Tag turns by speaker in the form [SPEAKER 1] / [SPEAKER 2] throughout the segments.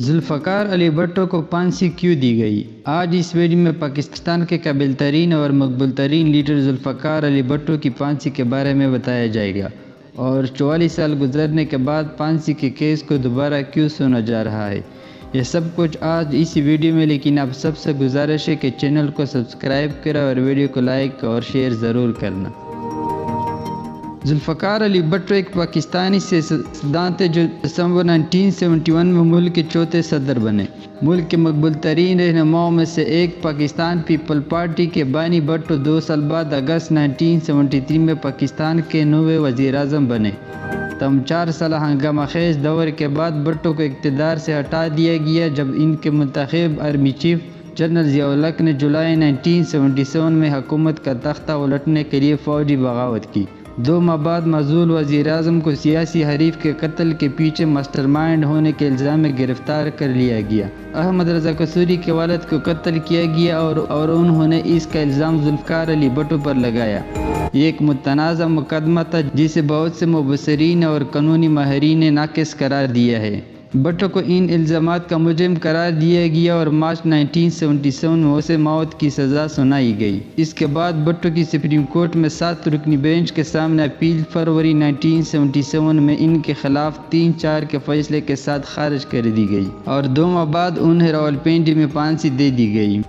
[SPEAKER 1] ذوالفقار علی بھٹو کو پھانسی کیوں دی گئی؟ آج اس ویڈیو میں پاکستان کے قابل ترین اور مقبول ترین لیڈر ذوالفقار علی بھٹو کی پھانسی کے بارے میں بتایا جائے گا، اور 44 سال گزرنے کے بعد پھانسی کے کیس کو دوبارہ کیوں سنا جا رہا ہے، یہ سب کچھ آج اسی ویڈیو میں۔ لیکن آپ سب سے گزارش ہے کہ چینل کو سبسکرائب کریں اور ویڈیو کو لائک اور شیئر ضرور کرنا۔ ذوالفقار علی بھٹو ایک پاکستانی سیاستدان تھے جو دسمبر 1971 میں ملک کے چوتھے صدر بنے۔ ملک کے مقبول ترین رہنماؤں میں سے ایک پاکستان پیپل پارٹی کے بانی بھٹو 2 سال بعد اگست 1973 میں پاکستان کے 9ویں وزیر اعظم بنے۔ تم 4 سالہ ہنگامہ خیز دور کے بعد بھٹو کو اقتدار سے ہٹا دیا گیا جب ان کے منتخب آرمی چیف جنرل ضیاء الحق نے جولائی 1977 میں حکومت کا تختہ الٹنے کے لیے فوجی بغاوت کی۔ 2 ماہ بعد معزول وزیر اعظم کو سیاسی حریف کے قتل کے پیچھے ماسٹر مائنڈ ہونے کے الزام میں گرفتار کر لیا گیا۔ احمد رضا قصوری کے والد کو قتل کیا گیا اور انہوں نے اس کا الزام ذوالفقار علی بھٹو پر لگایا۔ یہ ایک متنازع مقدمہ تھا جسے بہت سے مبصرین اور قانونی ماہرین نے ناقص قرار دیا ہے۔ بھٹو کو ان الزامات کا مجرم قرار دیا گیا اور مارچ 1977 میں اسے موت کی سزا سنائی گئی۔ اس کے بعد بھٹو کی سپریم کورٹ میں 7 رکنی بینچ کے سامنے اپیل فروری 1977 میں ان کے خلاف 3-4 کے فیصلے کے ساتھ خارج کر دی گئی اور 2 ماہ بعد انہیں راولپنڈی میں پھانسی دے دی گئی۔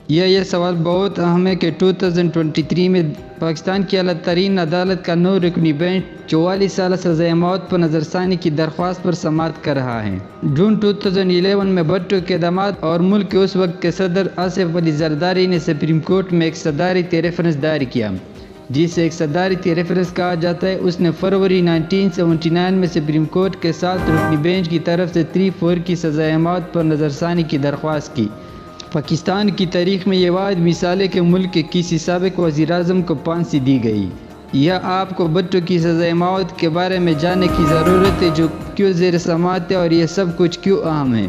[SPEAKER 1] یہ سوال بہت اہم ہے کہ 2023 میں پاکستان کی اعلیٰ ترین عدالت کا 9 رکنی بینچ 44 سالہ سزائے موت پر نظر ثانی کی درخواست پر سماعت کر رہا ہے۔ جون 2011 میں بھٹو کے داماد اور ملک کے اس وقت کے صدر آصف علی زرداری نے سپریم کورٹ میں ایک صدارتی ریفرنس دائر کیا، جسے ایک صدارتی ریفرنس کہا جاتا ہے۔ اس نے فروری 1979 میں سپریم کورٹ کے 7 رکنی بینچ کی طرف سے 3-4 کی سزائے موت پر نظر ثانی کی درخواست کی۔ پاکستان کی تاریخ میں یہ واحد مثال ہے کہ ملک کے کسی سابق وزیر اعظم کو پھانسی دی گئی۔ یہ آپ کو بھٹو کی سزائے موت کے بارے میں جاننے کی ضرورت ہے، جو کیوں زیر سماعت ہے اور یہ سب کچھ کیوں اہم ہے۔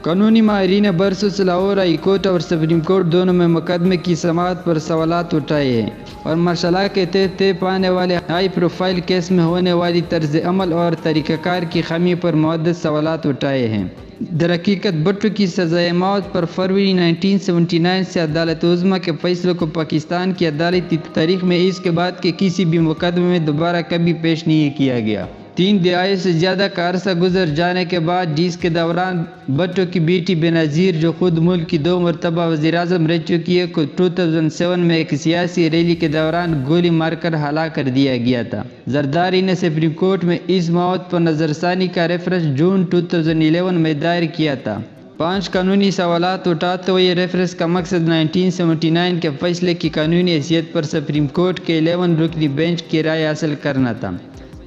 [SPEAKER 1] قانونی ماہرین نے برسوں لاہور ہائی کورٹ اور سپریم کورٹ دونوں میں مقدمے کی سماعت پر سوالات اٹھائے ہیں اور مرشلہ کے تحت طے پانے والے ہائی پروفائل کیس میں ہونے والی طرز عمل اور طریقہ کار کی خامی پر متعدد سوالات اٹھائے ہیں۔ درحقیقت بھٹو کی سزائے موت پر فروری 1979 سے عدالت عظمیٰ کے فیصلوں کو پاکستان کی عدالتی تاریخ میں اس کے بعد کے کسی بھی مقدمے میں دوبارہ کبھی پیش نہیں کیا گیا۔ 3 دہائیوں سے زیادہ کا عرصہ گزر جانے کے بعد، جس کے دوران بھٹو کی بیٹی بینظیر جو خود ملک کی 2 مرتبہ وزیر اعظم رہ چکی ہے کو 2007 میں ایک سیاسی ریلی کے دوران گولی مار کر ہلاک کر دیا گیا تھا۔ زرداری نے سپریم کورٹ میں اس موت پر نظر ثانی کا ریفرنس جون 2011 میں دائر کیا تھا۔ 5 قانونی سوالات اٹھاتے ہوئے یہ ریفرنس کا مقصد 1979 کے فیصلے کی قانونی حیثیت پر سپریم کورٹ کے 11 رکنی بینچ کی رائے حاصل کرنا تھا۔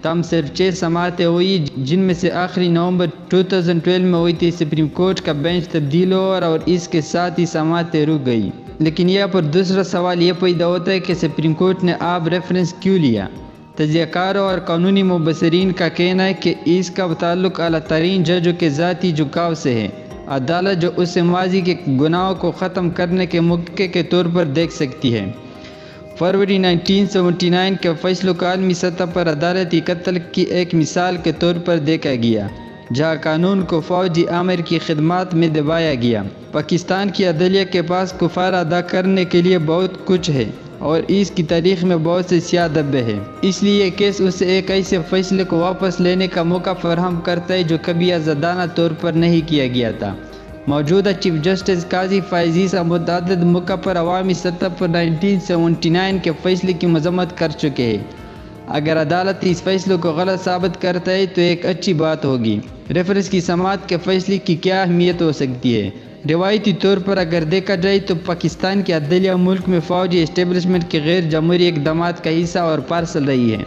[SPEAKER 1] تم صرف 6 سماعتیں ہوئی، جن میں سے آخری نومبر 2012 میں ہوئی تھی۔ سپریم کورٹ کا بینچ تبدیل ہوا اور اس کے ساتھ ہی سماعتیں رک گئی۔ لیکن یہاں پر دوسرا سوال یہ پیدا ہوتا ہے کہ سپریم کورٹ نے اب ریفرنس کیوں لیا؟ تجزیہ کاروں اور قانونی مبصرین کا کہنا ہے کہ اس کا تعلق اعلیٰ ترین ججوں کے ذاتی جھکاؤ سے ہے۔ عدالت جو اسے ماضی کے گناہوں کو ختم کرنے کے موقع کے طور پر دیکھ سکتی ہے۔ فروری 1979 کے فیصلوں کو عالمی سطح پر عدالتی قتل کی ایک مثال کے طور پر دیکھا گیا، جہاں قانون کو فوجی آمر کی خدمات میں دبایا گیا۔ پاکستان کی عدلیہ کے پاس کفارہ ادا کرنے کے لیے بہت کچھ ہے اور اس کی تاریخ میں بہت سے سیاہ دھبے ہیں۔ اس لیے یہ کیس اسے ایک ایسے فیصلے کو واپس لینے کا موقع فراہم کرتا ہے جو کبھی آزادانہ طور پر نہیں کیا گیا تھا۔ موجودہ چیف جسٹس قاضی فائز عیسیٰ متعدد موقع پر عوامی سطح پر 1979 کے فیصلے کی مذمت کر چکے ہیں۔ اگر عدالت اس فیصلے کو غلط ثابت کرتا ہے تو ایک اچھی بات ہوگی۔ ریفرنس کی سماعت کے فیصلے کی کیا اہمیت ہو سکتی ہے؟ روایتی طور پر اگر دیکھا جائے تو پاکستان کی عدلیہ ملک میں فوجی اسٹیبلشمنٹ کے غیر جمہوری اقدامات کا حصہ اور پارسل رہی ہے۔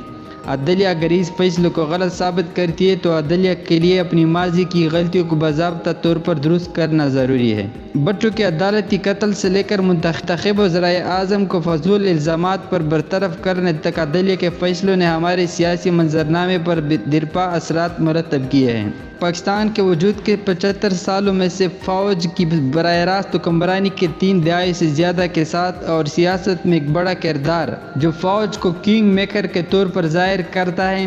[SPEAKER 1] عدلیہ اگر اس فیصلے کو غلط ثابت کرتی ہے تو عدلیہ کے لیے اپنی ماضی کی غلطیوں کو باضابطہ طور پر درست کرنا ضروری ہے۔ بھٹو کے عدالتی قتل سے لے کر منتخب وزرائے اعظم کو فضول الزامات پر برطرف کرنے تک عدلیہ کے فیصلوں نے ہمارے سیاسی منظرنامے پر دیرپا اثرات مرتب کیے ہیں۔ پاکستان کے وجود کے 75 سالوں میں سے فوج کی براہ راست حکمرانی کے 3 دہائی سے زیادہ کے ساتھ اور سیاست میں ایک بڑا کردار جو فوج کو کنگ میکر کے طور پر ظاہر ظاہر کرتا ہے،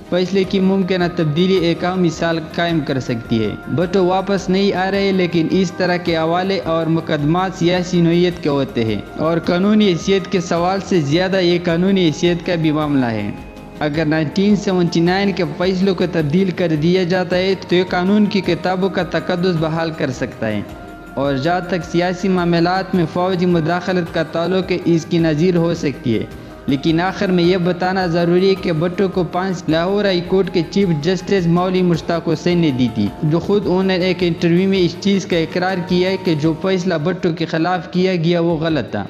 [SPEAKER 1] فیصلے کی ممکنہ تبدیلی ایک اہم مثال قائم کر سکتی ہے۔ بھٹو واپس نہیں آ رہے، لیکن اس طرح کے حوالے اور مقدمات سیاسی نوعیت کے ہوتے ہیں، اور قانونی حیثیت کے سوال سے زیادہ یہ قانونی حیثیت کا بھی معاملہ ہے۔ اگر 1979 کے فیصلوں کو تبدیل کر دیا جاتا ہے تو یہ قانون کی کتابوں کا تقدس بحال کر سکتا ہے، اور جہاں تک سیاسی معاملات میں فوجی مداخلت کا تعلق ہے اس کی نظیر ہو سکتی ہے۔ لیکن آخر میں یہ بتانا ضروری ہے کہ بھٹو کو 5 لاہور ہائی کورٹ کے چیف جسٹس مولوی مشتاق حسین نے دی تھی، جو خود انہوں نے ایک انٹرویو میں اس چیز کا اقرار کیا ہے کہ جو فیصلہ بھٹو کے خلاف کیا گیا وہ غلط تھا۔